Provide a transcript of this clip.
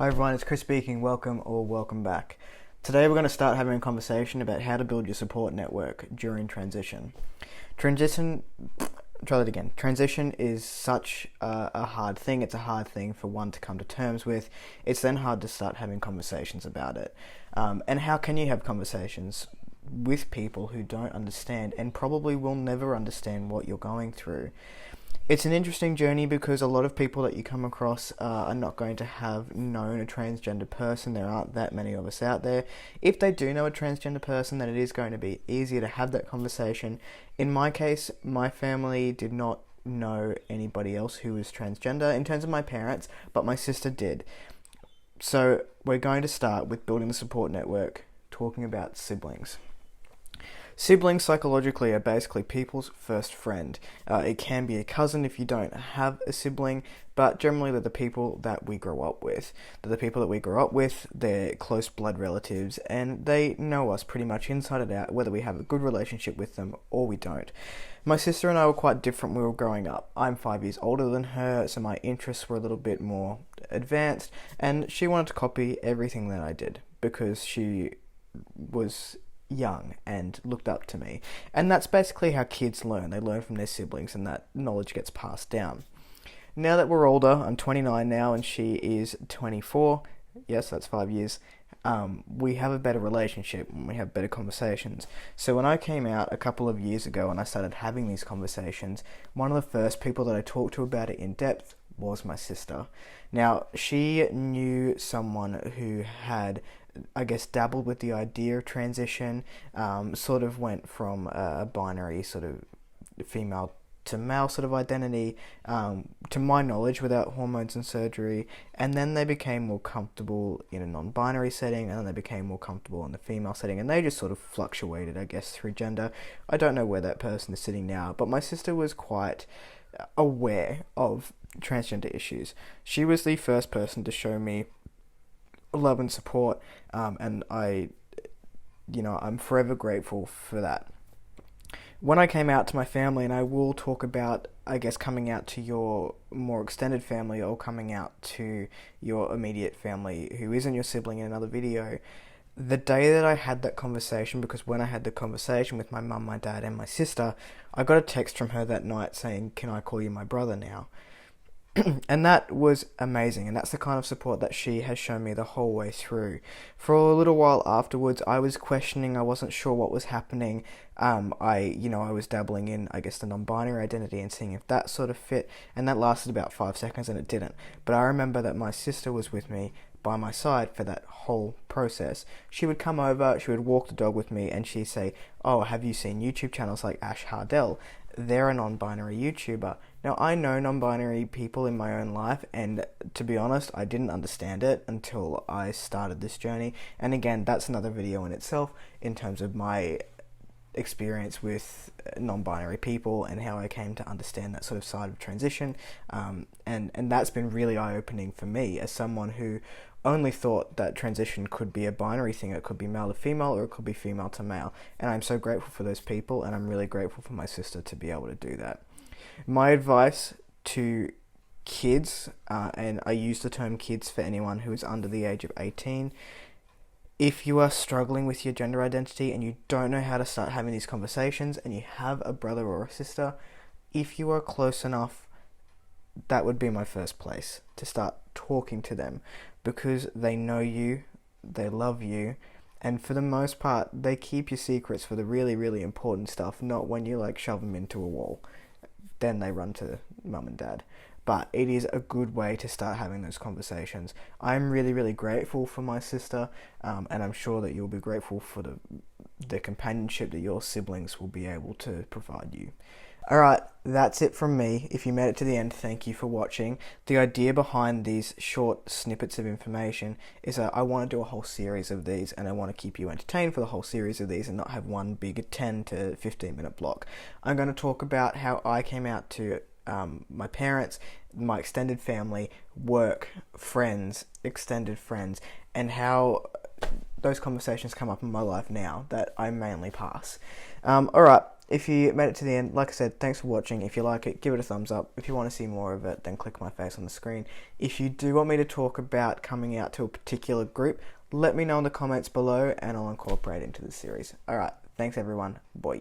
Hi everyone, it's Chris speaking. Welcome back. Today we're going to start having a conversation about how to build your support network during transition. Transition is such a hard thing. It's a hard thing for one to come to terms with. It's then hard to start having conversations about it. And how can you have conversations with people who don't understand and probably will never understand what you're going through? It's an interesting journey because a lot of people that you come across are not going to have known a transgender person. There aren't that many of us out there. If they do know a transgender person, then it is going to be easier to have that conversation. In my case, my family did not know anybody else who was transgender in terms of my parents, but my sister did. So we're going to start with building the support network, talking about siblings. Siblings psychologically are basically people's first friend. It can be a cousin if you don't have a sibling, but generally they're the people that we grow up with. They're close blood relatives, and they know us pretty much inside and out, whether we have a good relationship with them or we don't. My sister and I were quite different when we were growing up. I'm 5 years older than her, so my interests were a little bit more advanced, and she wanted to copy everything that I did because she was young and looked up to me. And that's basically how kids learn. They learn from their siblings and that knowledge gets passed down. Now that we're older, I'm 29 now and she is 24. Yes, that's 5 years. We have a better relationship and we have better conversations. So when I came out a couple of years ago and I started having these conversations, one of the first people that I talked to about it in depth was my sister. Now, she knew someone who had dabbled with the idea of transition, sort of went from a binary sort of female to male sort of identity, to my knowledge, without hormones and surgery, and then they became more comfortable in a non-binary setting, and then they became more comfortable in the female setting, and they just sort of fluctuated, through gender. I don't know where that person is sitting now, but my sister was quite aware of transgender issues. She was the first person to show me love and support, and I'm forever grateful for that. When I came out to my family, and I will talk about, coming out to your more extended family or coming out to your immediate family who isn't your sibling in another video, the day that I had that conversation, because when I had the conversation with my mum, my dad, and my sister, I got a text from her that night saying, "Can I call you my brother now?" And that was amazing, and that's the kind of support that she has shown me the whole way through. For a little while afterwards, I was questioning, I wasn't sure what was happening. I was dabbling in, the non-binary identity and seeing if that sort of fit, and that lasted about 5 seconds and it didn't. But I remember that my sister was with me by my side for that whole process. She would come over, she would walk the dog with me, and she'd say, "Oh, have you seen YouTube channels like Ash Hardell? They're a non-binary YouTuber." Now, I know non-binary people in my own life, and to be honest, I didn't understand it until I started this journey. And again, that's another video in itself in terms of my experience with non-binary people and how I came to understand that sort of side of transition. And that's been really eye-opening for me as someone who only thought that transition could be a binary thing. It could be male to female or it could be female to male. And I'm so grateful for those people, and I'm really grateful for my sister to be able to do that. My advice to kids, and I use the term kids for anyone who is under the age of 18, if you are struggling with your gender identity and you don't know how to start having these conversations and you have a brother or a sister, if you are close enough, that would be my first place, to start talking to them, because they know you, they love you, and for the most part, they keep your secrets for the really, really important stuff, not when you shove them into a wall. Then they run to mum and dad. But it is a good way to start having those conversations. I'm really, really grateful for my sister, and I'm sure that you'll be grateful for the companionship that your siblings will be able to provide you. Alright, that's it from me. If you made it to the end, thank you for watching. The idea behind these short snippets of information is that I want to do a whole series of these, and I want to keep you entertained for the whole series of these and not have one big 10 to 15 minute block. I'm going to talk about how I came out to my parents, my extended family, work, friends, extended friends, and how those conversations come up in my life now that I mainly pass. Alright, if you made it to the end, like I said, thanks for watching. If you like it, give it a thumbs up. If you want to see more of it, then click my face on the screen. If you do want me to talk about coming out to a particular group, let me know in the comments below and I'll incorporate it into the series. Alright, thanks everyone. Bye.